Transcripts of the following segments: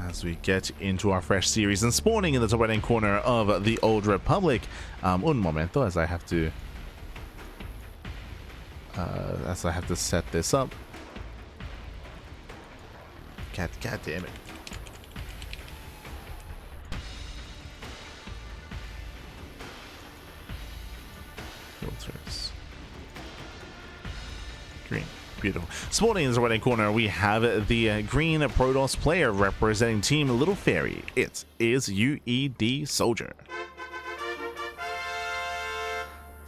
as we get into our fresh series and spawning in the top right-hand corner of the Old Republic. Un momento, as I have to set this up. God damn it. Filters. Green. Beautiful. Spawning in the right-hand corner, we have the green Protoss player representing Team Little Fairy. It is UedSoldier.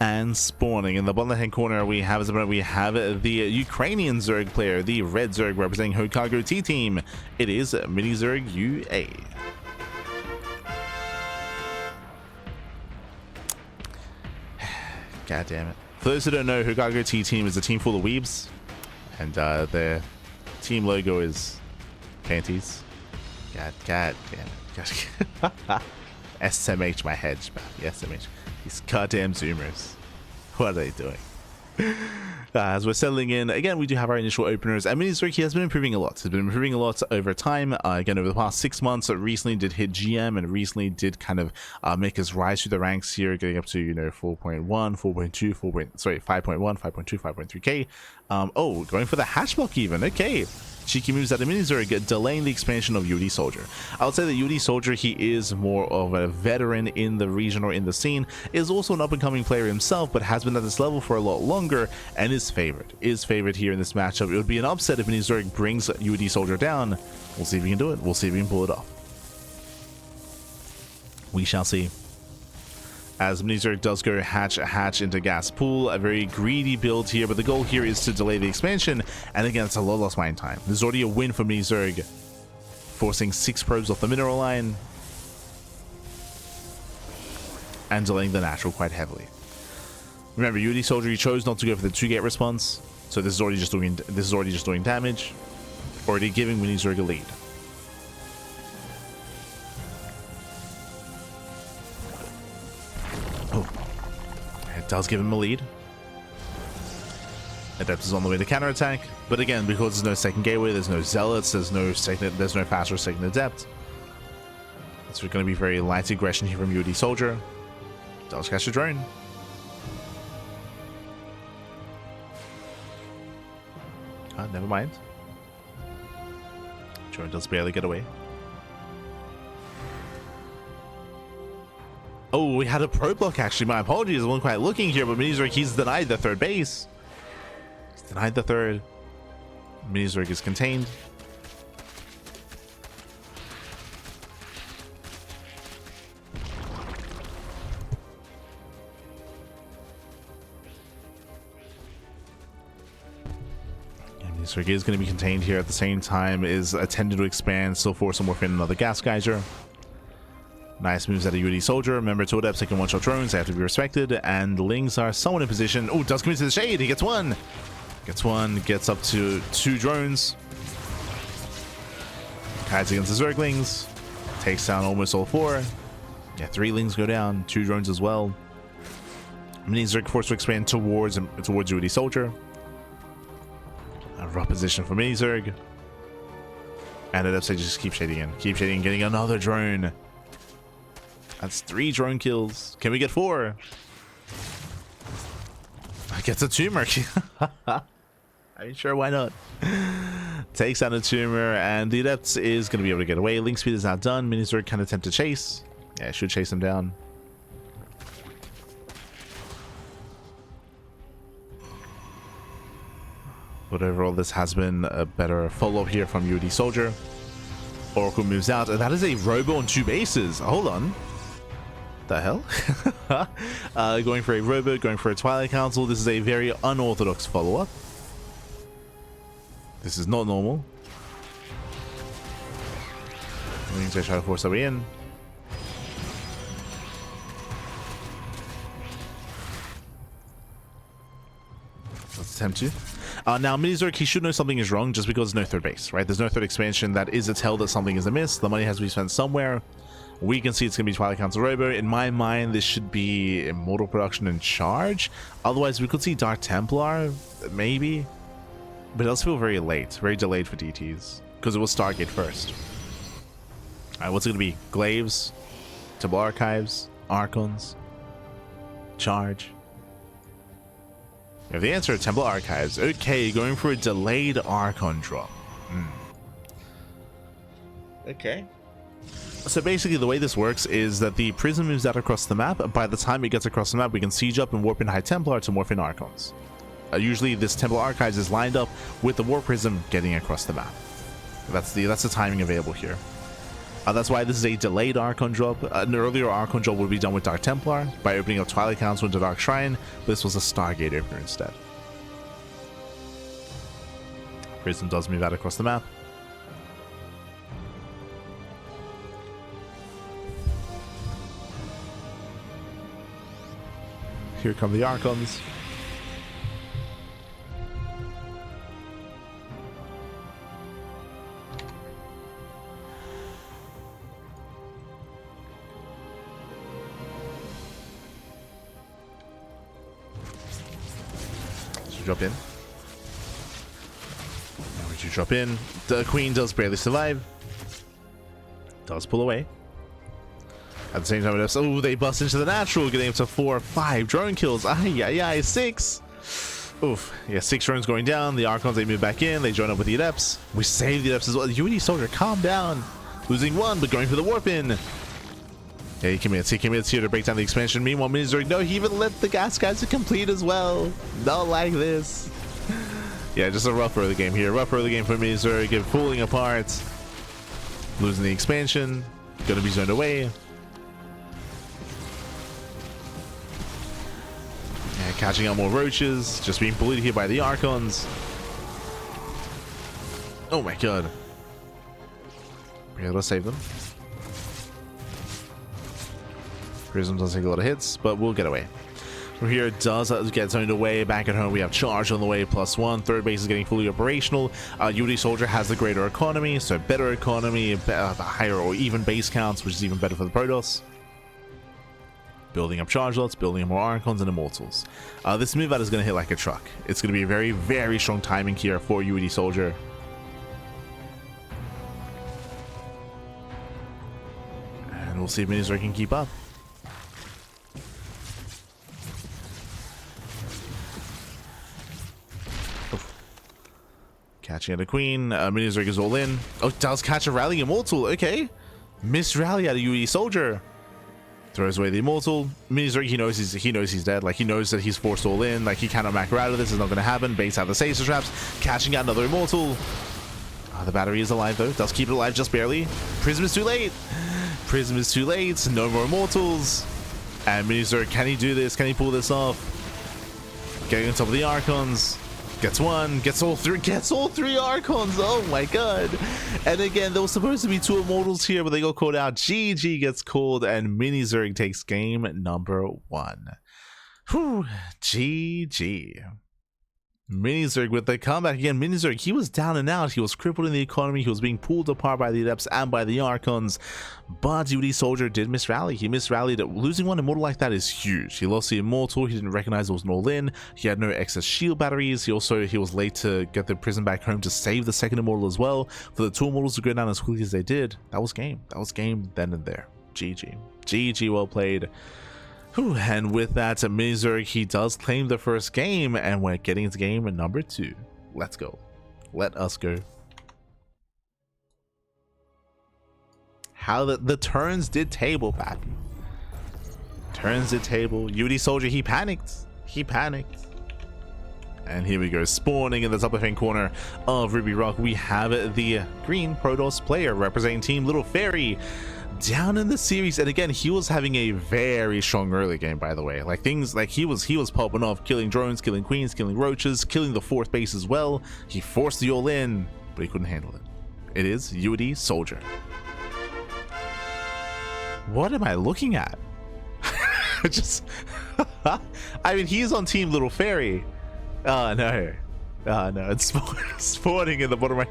And spawning in the bottom left-hand corner, we have the Ukrainian Zerg player, the red Zerg representing Hokago T-Team. It is MiniZergUA. God damn it. For those who don't know, Hokago T-Team is a team full of weebs. And their team logo is panties. God damn it. SMH my head, man. SMH. These goddamn Zoomers. What are they doing? As we're settling in, again, we do have our initial openers. And MiniZerg, he has been improving a lot. He's been improving a lot over time. Again, over the past 6 months, recently did hit GM and recently did kind of make his rise through the ranks here, getting up to, 4.1, 4.2, 5.1, 5.2, 5.3k. Oh, going for the hatch block even. Okay. Cheeky moves out of MiniZerg, delaying the expansion of UedSoldier. I would say that UedSoldier, he is more of a veteran in the region or in the scene, is also an up-and-coming player himself, but has been at this level for a lot longer, and is favored here in this matchup. It would be an upset if MiniZerg brings UedSoldier down. We'll see if we can do it. We'll see if we can pull it off. We shall see. As MiniZerg does go hatch into gas pool, a very greedy build here, but the goal here is to delay the expansion, and again, it's a lot lost mine time. This is already a win for MiniZerg, forcing 6 probes off the mineral line, and delaying the natural quite heavily. Remember, UedSoldier, he chose not to go for the 2-gate response, so this is already just doing damage, already giving MiniZerg a lead. Does give him a lead. Adept is on the way to counterattack, but again, because there's no second gateway, there's no zealots, there's no faster second adept. It's going to be very light aggression here from UedSoldier. Does catch a drone. Never mind. Drone does barely get away. Oh, we had a pro block actually. My apologies, I wasn't quite looking here, but MiniZerg, he's denied the third base. He's denied the third. MiniZerg is contained. And MiniZerg is going to be contained here at the same time, is attempting to expand, still force him within another gas geyser. Nice moves out of UedSoldier. Remember, two adepts can one-shot drones. They have to be respected. And the Lings are somewhat in position. Oh, does come into the shade. He gets one. Gets up to 2 drones. Hides against the Zerglings. Takes down almost all 4. Yeah, 3 Lings go down. 2 drones as well. MiniZerg forced to expand towards UedSoldier. A rough position for MiniZerg. And adepts, they just keep shading in. Getting another drone. That's 3 drone kills. Can we get 4? I get a tumor. I mean, sure, why not? Takes out a tumor, and the adept is going to be able to get away. Link speed is not done. MiniZerg can attempt to chase. Yeah, should chase him down. But overall, this has been a better follow-up here from UedSoldier. Oracle moves out, and that is a robo on 2 bases. Hold on. The hell? Going for a robo, going for a Twilight Council. This is a very unorthodox follow-up. This is not normal. Wings are trying to force their way in. Let's attempt to. Now, MiniZerg, he should know something is wrong just because there's no third base, right? There's no third expansion. That is a tell that something is amiss. The money has to be spent somewhere. We can see it's going to be Twilight Council Robo. In my mind, this should be Immortal Production in charge. Otherwise, we could see Dark Templar, maybe. But it does feel very late, very delayed for DTs, because it was Stargate first. Alright, what's it gonna be? Glaives, Temple Archives, Archons, Charge. We have the answer, Temple Archives. Okay, going for a delayed Archon drop. Okay. So basically the way this works is that the prism moves out across the map. By the time it gets across the map, we can siege up and warp in High Templar to morph in Archons. Usually this Temple Archives is lined up with the War Prism getting across the map. That's the timing available here. That's why this is a delayed Archon drop. An earlier Archon drop would be done with Dark Templar by opening up Twilight Council into Dark Shrine, but this was a Stargate opener instead. Prism does move out across the map. Here come the Archons. Drop in. Now would you drop in? The Queen does barely survive. Does pull away. At the same time, oh, they bust into the natural, getting up to 4 or 5 drone kills. Ay, 6. Oof. Yeah, 6 drones going down. The Archons, they move back in. They join up with the Adepts. We save the Adepts as well. UedSoldier, calm down. Losing 1, but going for the warp in. Yeah, he commits here to break down the expansion. Meanwhile, MiniZerg, no, he even let the gas guys to complete as well. Not like this. Yeah, just a rough early game here. Rough early game for MiniZerg, falling apart. Losing the expansion. Gonna be zoned away. Yeah, catching out more roaches. Just being bullied here by the Archons. Oh my god. We're able to save them. Prism does take a lot of hits, but we'll get away. From here, it does get zoned away. Back at home, we have Charge on the way, +1. Third base is getting fully operational. UedSoldier has the greater economy, so better economy, higher or even base counts, which is even better for the Protoss. Building up Charge lots, building up more Archons and Immortals. This move out is going to hit like a truck. It's going to be a very, very strong timing here for UedSoldier. And we'll see if MiniZerg can keep up. Catching at a Queen. MiniZerg is all in. Oh, does catch a Rally Immortal. Okay. Missed rally out of UedSoldier. Throws away the Immortal. MiniZerg, he knows he's dead. Like, he knows that he's forced all in. Like, he cannot macro out of this. It's not going to happen. Baits out the Stasis Traps. Catching out another Immortal. The battery is alive, though. Does keep it alive just barely. Prism is too late. Prism is too late. No more Immortals. And MiniZerg, can he do this? Can he pull this off? Getting on top of the Archons. Gets 1, gets all 3 Archons. Oh my god. And again, there was supposed to be 2 Immortals here, but they got called out. GG gets called, and MiniZerg takes game number 1. Whew. GG. MiniZerg with the comeback again. MiniZerg, he was down and out. He was crippled in the economy. He was being pulled apart by the Adepts and by the Archons. But UedSoldier did miss rally. He missed rallied. Losing 1 Immortal like that is huge. He lost the Immortal. He didn't recognize it was an all-in. He had no excess shield batteries. He was late to get the Prism back home to save the 2nd Immortal as well. For the 2 Immortals to go down as quickly as they did, that was game. That was game then and there. GG. GG, well played. Whew, and with that, MiniZerg, he does claim the first game, and we're getting into game number 2. Let's go. Let us go. How the turns did table, Pappy. Turns did table. UedSoldier, he panicked. He panicked. And here we go. Spawning in the top left-hand corner of Ruby Rock, we have the green Protoss player representing Team Little Fairy. Down in the series, and again, he was having a very strong early game, by the way. Like, things like he was popping off, killing drones, killing queens, killing roaches, killing the 4th base as well. He forced the all in, but he couldn't handle it. It is UedSoldier. What am I looking at? Just I mean, he's on Team Little Fairy. No. No, it's spawning in the bottom right.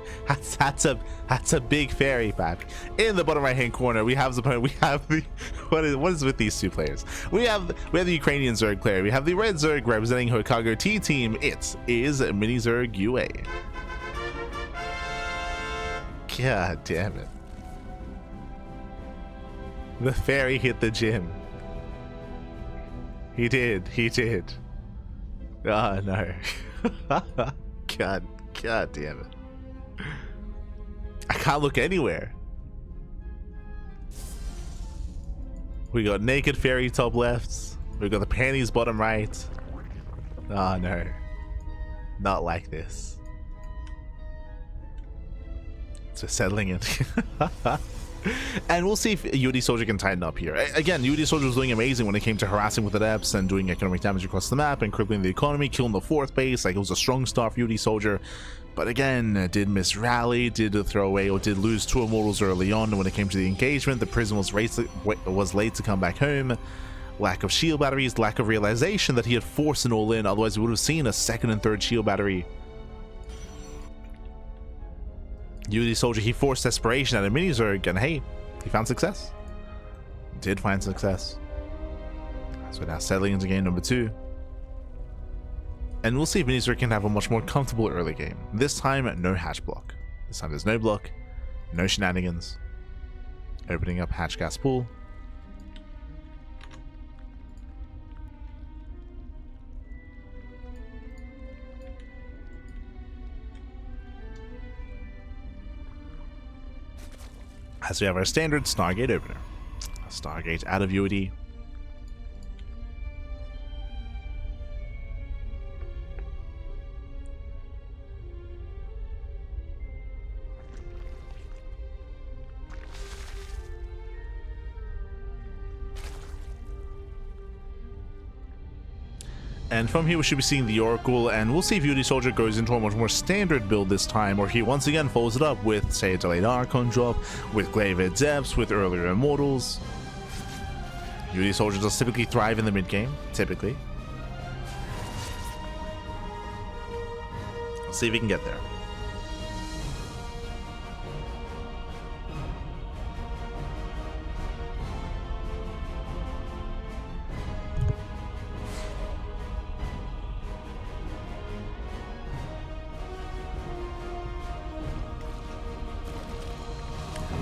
That's a big fairy pack. In the bottom right hand corner, we have the what is with these 2 players? We have the Ukrainian Zerg player. We have the red Zerg representing Hokago T team. It is MiniZergUA. God damn it. The fairy hit the gym. He did. He did. Oh, no. God damn it. I can't look anywhere. We got naked fairy top left. We got the panties bottom right. Oh, no. Not like this. So settling in. And we'll see if UedSoldier can tighten up here. Again, UedSoldier was doing amazing when it came to harassing with the depths and doing economic damage across the map and crippling the economy, killing the 4th base. Like, it was a strong start for UedSoldier. But again, did miss rally, did throw away, or did lose 2 immortals early on when it came to the engagement. The Prism was late to come back home. Lack of shield batteries, lack of realization that he had forced an all-in, otherwise we would have seen a 2nd and 3rd shield battery. UedSoldier, he forced desperation at a MiniZerg, and hey, he found success. Did find success. So now settling into game number 2. And we'll see if MiniZerg can have a much more comfortable early game. This time, no hatch block. This time there's no block, no shenanigans. Opening up hatch gas pool. As we have our standard Stargate opener. A Stargate out of UED. And from here we should be seeing the Oracle, and we'll see if UedSoldier goes into a much more standard build this time, or if he once again follows it up with, say, a delayed Archon drop, with Glaive at depths, with earlier Immortals. UedSoldier does typically thrive in the mid game, typically. Let's see if he can get there.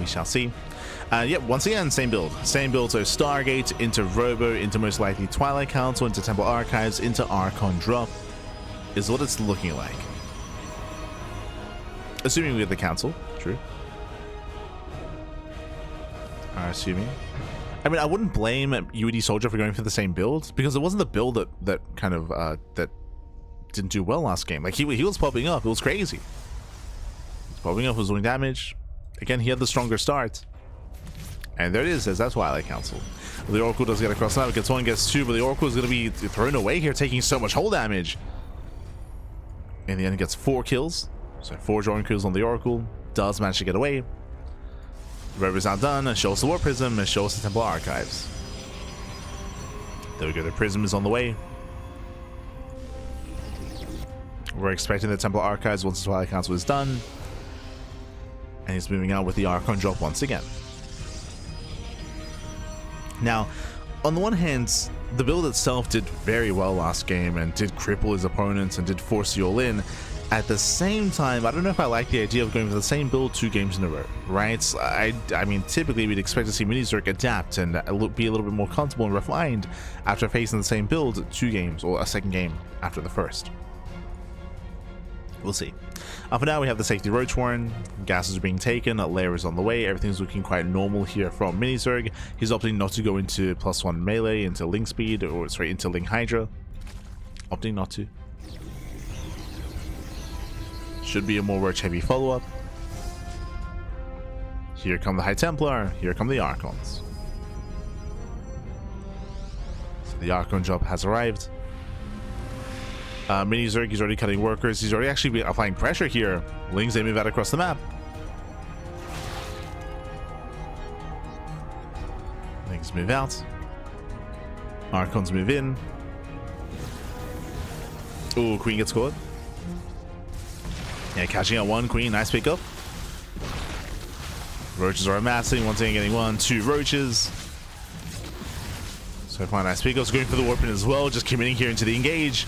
Shall see. Yep, once again, same build. Same build, so Stargate into Robo, into most likely Twilight Council, into Temple Archives, into Archon Drop is what it's looking like. Assuming we get the Council, true. Assuming. I mean, I wouldn't blame UedSoldier for going for the same build, because it wasn't the build that kind of, that didn't do well last game. Like, he was popping up, it was crazy. He was popping up, was doing damage. Again, he had the stronger start. And there it is, there's that Twilight Council. The Oracle does get across now, gets 1, gets 2, but the Oracle is going to be thrown away here, taking so much hull damage. In the end, it gets 4 kills. So 4 drawing kills on the Oracle. Does manage to get away. Rover's outdone, and shows the War Prism, and shows the Temple Archives. There we go, the Prism is on the way. We're expecting the Temple Archives once the Twilight Council is done. And he's moving out with the Archon drop once again. Now, on the one hand, the build itself did very well last game and did cripple his opponents and did force you all in. At the same time, I don't know if I like the idea of going for the same build 2 games in a row, right? I mean, typically we'd expect to see MiniZerg adapt and be a little bit more comfortable and refined after facing the same build 2 games, or a second game after the first. We'll see. For now, we have the safety Roach Warren. Gases are being taken. Lair is on the way. Everything's looking quite normal here from MiniZerg. He's opting not to go into +1 melee, into Link Speed, or sorry, into Link Hydra. Opting not to. Should be a more Roach heavy follow-up. Here come the High Templar. Here come the Archons. So the Archon job has arrived. MiniZerg, he's already cutting workers. He's already actually applying pressure here. Lings, they move out across the map. Lings move out. Archons move in. Ooh, Queen gets caught. Yeah, catching out 1 Queen. Nice pickup. Roaches are amassing. Once again, getting 1, 2 Roaches. So far, nice pickups. Going for the Warpin as well. Just committing here into the engage.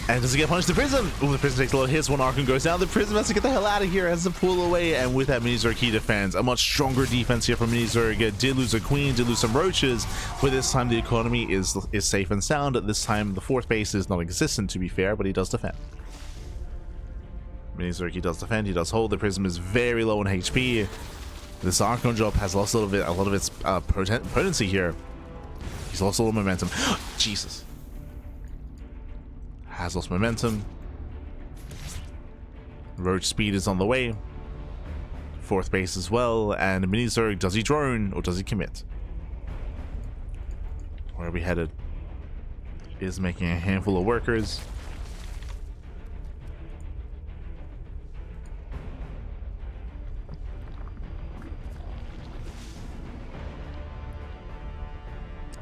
And does he get punched? The Prism! Oh, the Prism takes a lot of hits. One Archon goes down. The Prism has to get the hell out of here, has to pull away. And with that, MiniZerg, he defends. A much stronger defense here from MiniZerg. Did lose a Queen, did lose some Roaches, but this time the economy is safe and sound. This time the fourth base is non-existent, to be fair, but he does defend. MiniZerg, he does defend, he does hold. The Prism is very low on HP. This Archon drop has lost a lot of its potency here. He's lost a little momentum. Jesus. Has lost momentum. Roach speed is on the way. Fourth base as well. And MiniZerg, does he drone or does he commit? Where are we headed? Is making a handful of workers.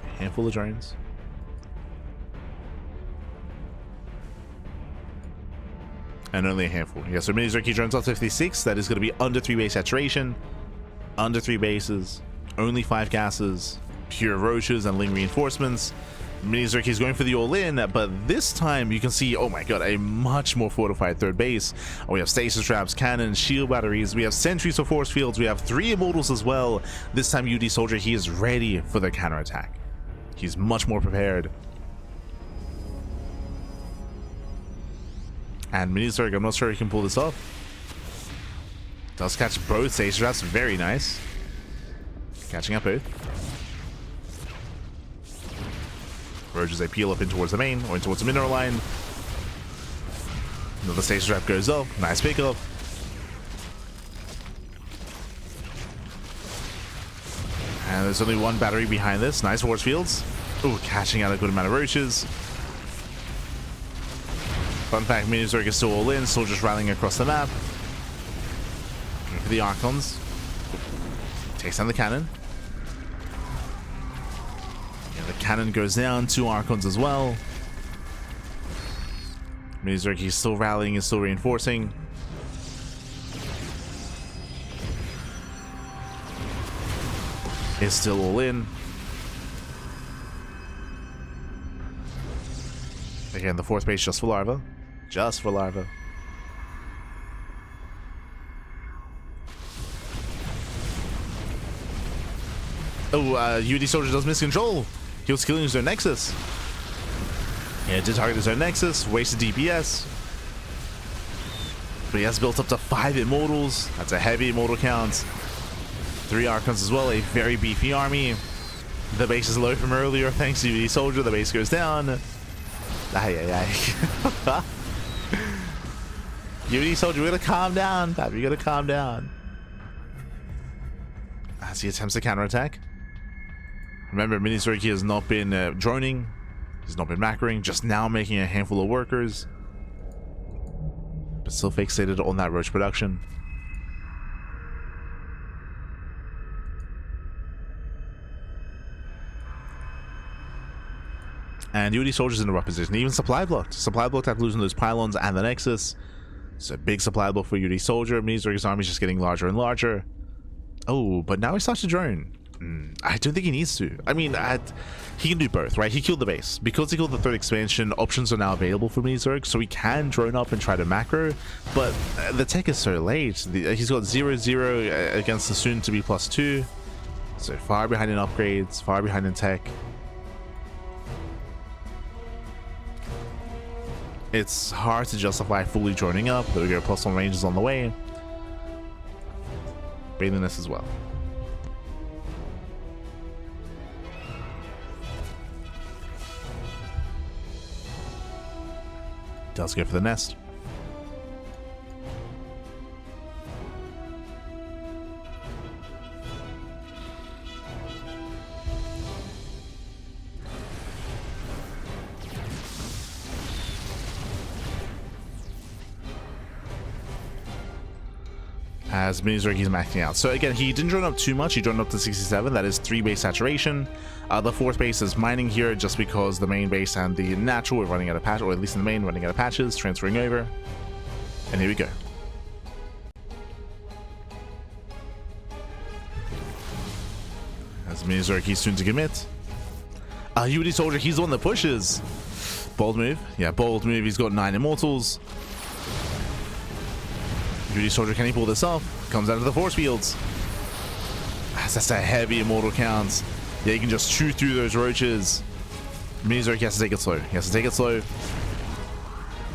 A handful of drones. And only a handful. Yeah, so MiniZerg, he drones up to 56. That is going to be under 3 base saturation. Under 3 bases. Only 5 gases. Pure Roaches and Ling reinforcements. MiniZerg, he's going for the all-in, but this time you can see, oh my god, a much more fortified third base. We have stasis traps, cannons, shield batteries. We have sentries for force fields. We have 3 immortals as well. This time UedSoldier, he is ready for the counterattack. He's much more prepared. And MiniZerg, I'm not sure he can pull this off. Does catch both stasis traps, very nice. Catching up both. Roaches, they peel up in towards the main or in towards the mineral line. Another stasis trap goes up. Nice pickup. And there's only 1 battery behind this. Nice force fields. Ooh, catching out a good amount of Roaches. Fun fact, MiniZerg is still all in, still just rallying across the map. Looking for the Archons. Takes down the cannon. Yeah, the cannon goes down, 2 Archons as well. MiniZerg, he's still rallying, he's still reinforcing. Is still all in. Again, the fourth base just for larva. Just for larva. Oh, UedSoldier does miss control. He was killing his own Nexus. Yeah, did target his own Nexus. Wasted DPS. But he has built up to 5 Immortals. That's a heavy Immortal count. 3 Archons as well. A very beefy army. The base is low from earlier. Thanks to UedSoldier. The base goes down. UedSoldier, we gotta calm down, Pap. You gotta calm down. As he attempts to counterattack. Remember, MiniZerg, he has not been droning. He's not been macroing. Just now making a handful of workers. But still fixated on that Roach production. And UedSoldiers in the rough position. Even supply blocked. Supply blocked after losing those pylons and the Nexus. It's a big supply block for UedSoldier. MiniZerg's army is just getting larger and larger. Oh, but now he starts to drone. I don't think he needs to. I mean, he can do both, right? He killed the base. Because he killed the 3rd expansion, options are now available for MiniZerg, so he can drone up and try to macro, but the tech is so late. He's got 0-0 against the soon-to-be +2, so far behind in upgrades, far behind in tech. It's hard to justify fully droning up. There we go, +1 ranges on the way. Bathing this as well. Does go for the nest. As MiniZerg, he's maxing out. So again, he didn't drone up too much. He droned up to 67. That is 3 base saturation. The 4th base is mining here just because the main base and the natural are running out of patches, or at least in the main, running out of patches, transferring over. And here we go. As MiniZerg, he's soon to commit. UedSoldier, he's the one that pushes. Bold move. Yeah, bold move. He's got 9 immortals. UedSoldier, can he pull this off? Comes out of the force fields. That's a heavy immortal count. Yeah, you can just chew through those roaches. MiniZerg has to take it slow. He has to take it slow.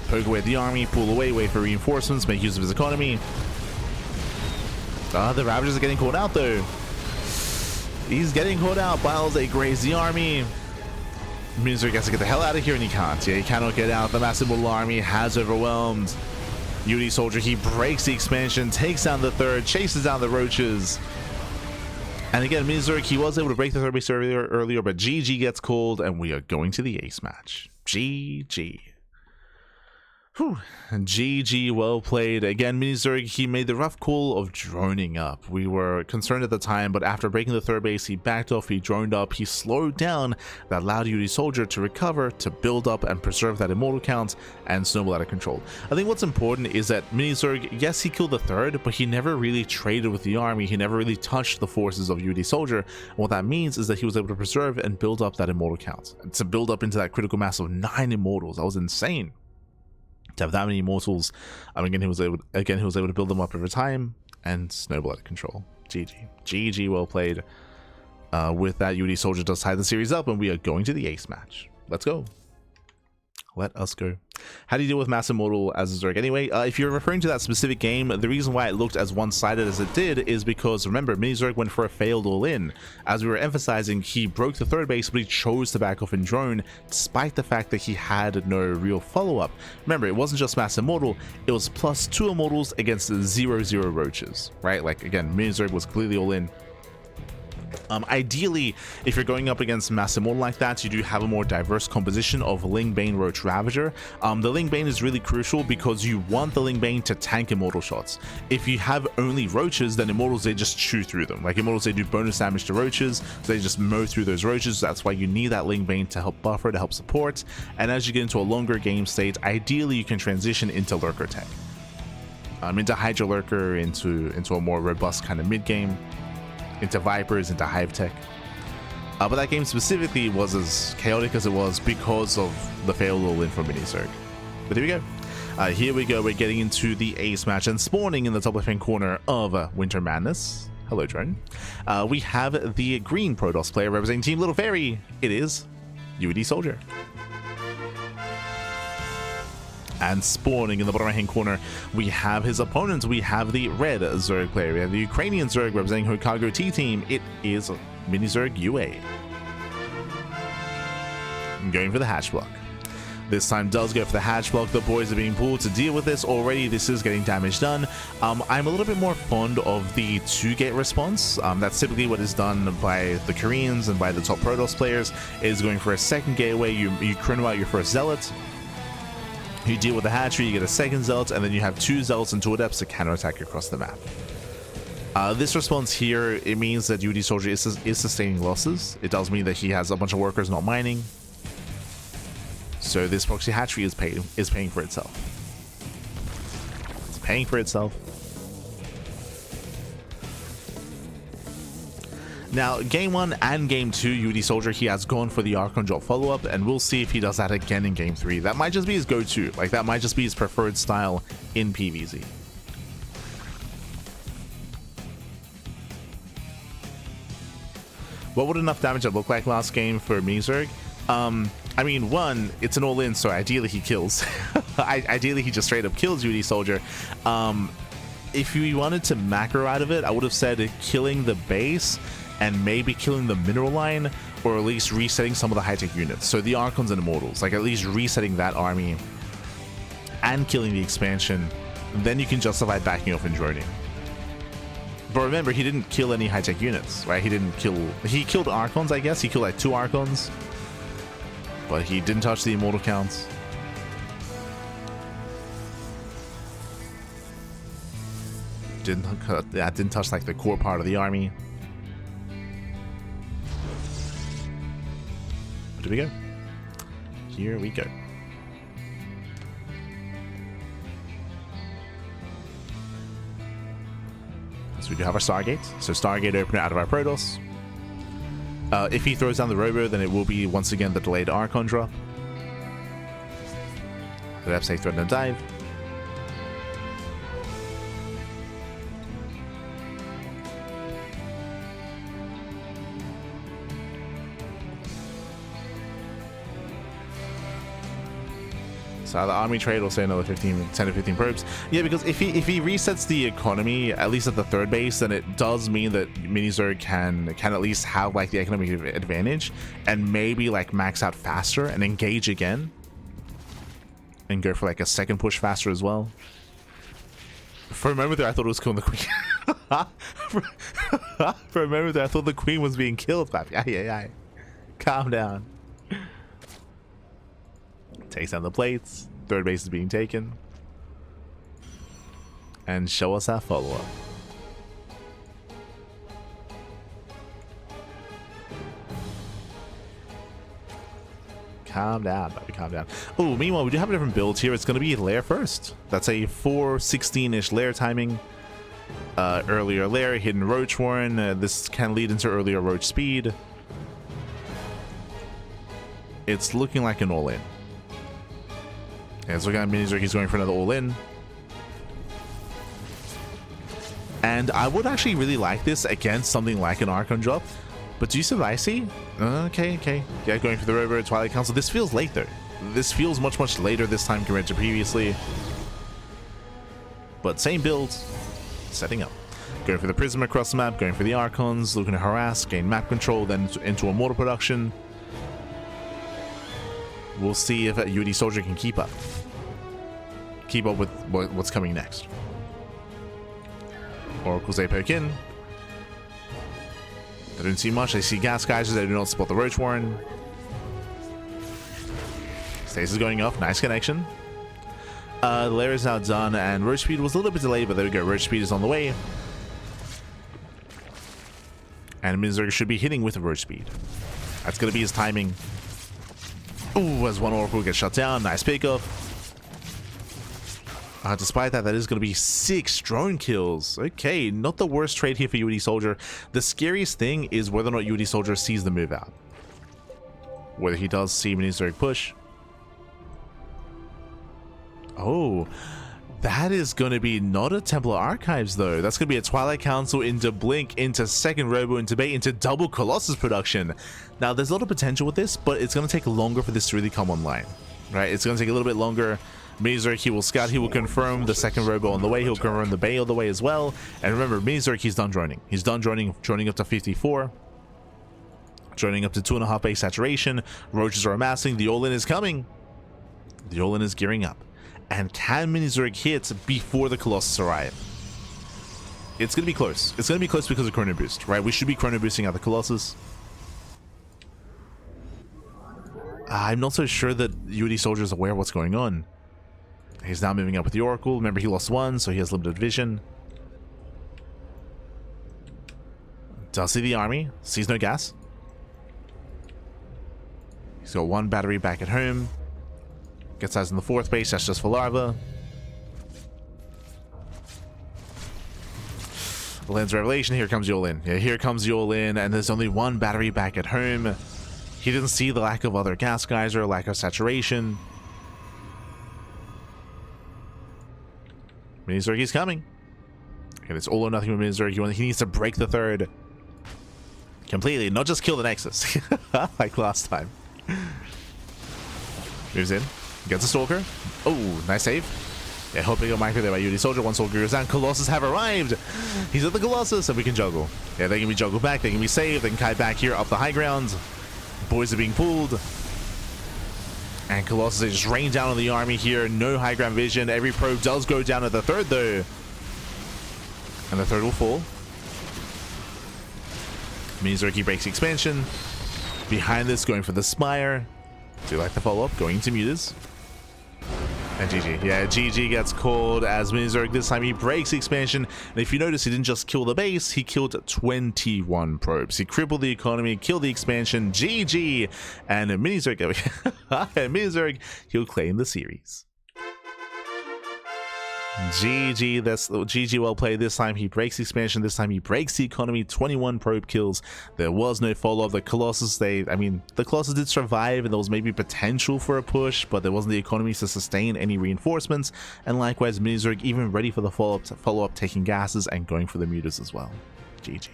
Poke away at the army, pull away, wait for reinforcements, make use of his economy. The Ravagers are getting caught out though. He's getting caught out. Biles, they graze the army. MiniZerg has to get the hell out of here, and he can't. Yeah, he cannot get out. The massive mortal army has overwhelmed UedSoldier. He breaks the expansion, takes down the third, chases down the roaches. And again, MiniZerg, he was able to break the third base earlier, but GG gets called, and we are going to the ace match. GG. Whew. GG, well played. Again, MiniZerg, he made the rough call of droning up. We were concerned at the time, but after breaking the third base, he backed off, he droned up, he slowed down. That allowed UedSoldier to recover, to build up and preserve that immortal count, and snowball out of control. I think what's important is that MiniZerg, yes, he killed the third, but he never really traded with the army. He never really touched the forces of UedSoldier. And what that means is that he was able to preserve and build up that immortal count. And to build up into that critical mass of 9 immortals. That was insane. To have that many immortals. Again, he was able to build them up over time and snowball out of control. GG, well played. With that, UedSoldier does tie the series up, and we are going to the ace match. Let's go. Let us go. How do you deal with Mass Immortal as a Zerg? Anyway, if you're referring to that specific game, the reason why it looked as one-sided as it did is because, remember, MiniZerg went for a failed all-in. As we were emphasizing, he broke the third base, but he chose to back off and drone, despite the fact that he had no real follow-up. Remember, it wasn't just Mass Immortal, it was plus 2 Immortals against 0-0 Roaches, right? Like, again, MiniZerg was completely all-in. Ideally, if you're going up against Mass Immortal like that, you do have a more diverse composition of Ling Bane, Roach, Ravager. The Ling Bane is really crucial because you want the Ling Bane to tank Immortal shots. If you have only Roaches, then Immortals, they just chew through them. Like Immortals, they do bonus damage to Roaches, so they just mow through those Roaches. That's why you need that Ling Bane to help buffer, to help support. And as you get into a longer game state, ideally you can transition into Lurker tech. Into Hydra Lurker, into a more robust kind of mid-game. Into Vipers, into Hive Tech. But that game specifically was as chaotic as it was because of the failed all-in from MiniZerg. But here we go. Here we go. We're getting into the ace match, and spawning in the top left-hand corner of Winter Madness. Hello, drone. We have the green Protoss player representing Team Little Fairy. It is UedSoldier. And spawning in the bottom right hand corner, we have his opponent. We have the red Zerg player. We have the Ukrainian Zerg representing Hokago T team. It is MiniZergUA. Going for the hatch block. This time does go for the hatch block. The boys are being pulled to deal with this already. This is getting damage done. I'm a little bit more fond of the 2-gate response. That's typically what is done by the Koreans and by the top Protoss players, is going for a second gateway. You chrono out your first Zealot. You deal with the hatchery, you get a second Zealot, and then you have 2 Zealots and 2 Adepts to counterattack across the map. This response here, it means that UedSoldier is sustaining losses. It does mean that he has a bunch of workers not mining. So this proxy hatchery is paying for itself. It's paying for itself. Now, game 1 and game 2, UedSoldier, he has gone for the Archon drop follow-up, and we'll see if he does that again in game 3. That might just be his go-to. Like, that might just be his preferred style in PvZ. What would enough damage look like last game for MiniZerg? I mean, 1, it's an all-in, so ideally he kills. Ideally, he just straight up kills UedSoldier. If you wanted to macro out of it, I would have said killing the base and maybe killing the mineral line, or at least resetting some of the high-tech units. So the Archons and Immortals, like at least resetting that army and killing the expansion, then you can justify backing off and droning. But remember, he didn't kill any high-tech units, right? He killed Archons, I guess. He killed like 2 Archons, but he didn't touch the Immortal counts. Didn't touch like the core part of the army. Here we go. Here we go. So we do have our Stargate. So Stargate opener out of our Protoss. If he throws down the Robo, then it will be once again the delayed Archon drop. Let up, safe, threat, and dive. So the army trade will say another 10 to 15 probes. Yeah, because if he resets the economy, at least at the third base, then it does mean that MiniZerg can at least have like the economic advantage and maybe like max out faster and engage again. And go for like a second push faster as well. For a moment there, I thought it was killing the queen. For a moment there, I thought the queen was being killed. Aye. Calm down. Takes down the plates. Third base is being taken. And show us that follow-up. Calm down, baby, calm down. Oh, meanwhile, we do have a different build here. It's going to be lair first. That's a 4:16-ish lair timing. Earlier lair, hidden roach warren. This can lead into earlier roach speed. It's looking like an all-in. Yeah, it's looking at MiniZerg. He's going for another all-in. And I would actually really like this against something like an Archon drop. But do you see what I see? Okay. Yeah, going for the Robo Twilight Council. This feels late though. This feels much later this time compared to previously. But same build. Setting up. Going for the Prism across the map. Going for the Archons. Looking to harass. Gain map control. Then into a mortar production. We'll see if UedSoldier can keep up. Keep up with what's coming next. Oracles they poke in. They don't see much. They see gas geysers. They do not spot the roach warren. Stasis going off. Nice connection. The lair is now done, and roach speed was a little bit delayed, but there we go. Roach speed is on the way. And MiniZerg should be hitting with the roach speed. That's going to be his timing. Ooh, as one Oracle gets shut down. Nice pickup. Despite that, that is going to be 6 drone kills. Okay, not the worst trade here for UedSoldier. The scariest thing is whether or not UedSoldier sees the move out. Whether he does see MiniZerg push. Oh, that is going to be not a Templar Archives though. That's going to be a Twilight Council into Blink, into second Robo, into Bait, into double Colossus production. Now, there's a lot of potential with this, but it's going to take longer for this to really come online. Right? It's going to take a little bit longer. MiniZerg, he will scout, he will confirm the second Robo on the way, he'll confirm the Bay on the way as well. And remember, MiniZerg, he's done droning. He's done droning up to 54. Droning up to 2.5 base saturation. Roaches are amassing, the all-in is coming. The all-in is gearing up. And can MiniZerg hit before the Colossus arrive? It's going to be close. It's going to be close because of Chrono Boost, right? We should be Chrono Boosting out the Colossus. I'm not so sure that UedSoldier is aware of what's going on. He's now moving up with the Oracle. Remember, he lost 1, so he has limited vision. Does see the army. Sees no gas. He's got 1 battery back at home. Gets eyes in the 4th base. That's just for Larva. Lens Revelation. Here comes the all-in. Yeah, here comes the all-in. And there's only 1 battery back at home. He didn't see the lack of other gas geyser, lack of saturation. MiniZerg, he's coming. Okay, it's all or nothing with MiniZerg. He needs to break the 3rd completely, not just kill the Nexus like last time. Moves in, gets a Stalker. Oh, nice save. Yeah, hoping a micro there by UedSoldier. 1 Stalker goes down. Colossus have arrived. He's at the Colossus, and we can juggle. Yeah, they can be juggled back. They can be saved. They can kite back here up the high ground. Boys are being pulled. And Colossus, they just rain down on the army here. No high ground vision. Every probe does go down at the 3rd though. And the 3rd will fall. MiniZerg breaks the expansion. Behind this, going for the Spire. Do you like the follow-up? Going to Mutas. And GG. Yeah, GG gets called as MiniZerg. This time he breaks the expansion. And if you notice, he didn't just kill the base, he killed 21 probes. He crippled the economy, killed the expansion. GG. And MiniZerg, he'll claim the series. GG, that's GG, well played. This time he breaks the expansion, this time he breaks the economy. 21 probe kills. There was no follow-up. The Colossus, the Colossus did survive, and there was maybe potential for a push, but there wasn't the economy to sustain any reinforcements. And likewise, MiniZerg even ready for the follow-up, taking gases and going for the mutas as well. GG.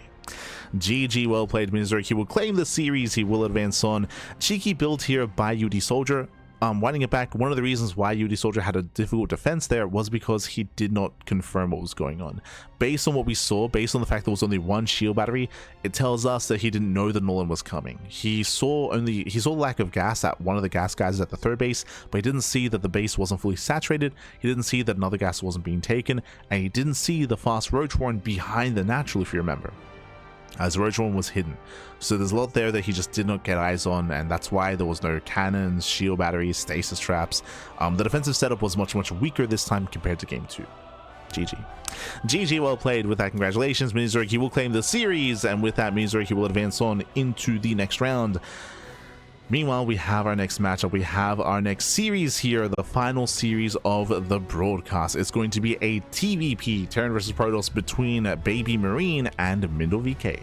GG, well played, MiniZerg. He will claim the series, he will advance on. Cheeky build here by UedSoldier. Winding it back, one of the reasons why UedSoldier had a difficult defense there was because he did not confirm what was going on. Based on what we saw, based on the fact there was only one shield battery, it tells us that he didn't know the Nolan was coming. He saw lack of gas at one of the gas guys at the third base, but he didn't see that the base wasn't fully saturated, he didn't see that another gas wasn't being taken, and he didn't see the fast roach warren behind the natural, if you remember, as Roach One was hidden. So there's a lot there that he just did not get eyes on, and that's why there was no cannons, shield batteries, stasis traps. The defensive setup was much weaker this time compared to game 2. GG. GG, well played. With that, congratulations, MiniZerg. He will claim the series, and with that, MiniZerg, he will advance on into the next round. Meanwhile, we have our next matchup. We have our next series here, the final series of the broadcast. It's going to be a TVP, Terran versus Protoss, between Baby Marine and MindoVK.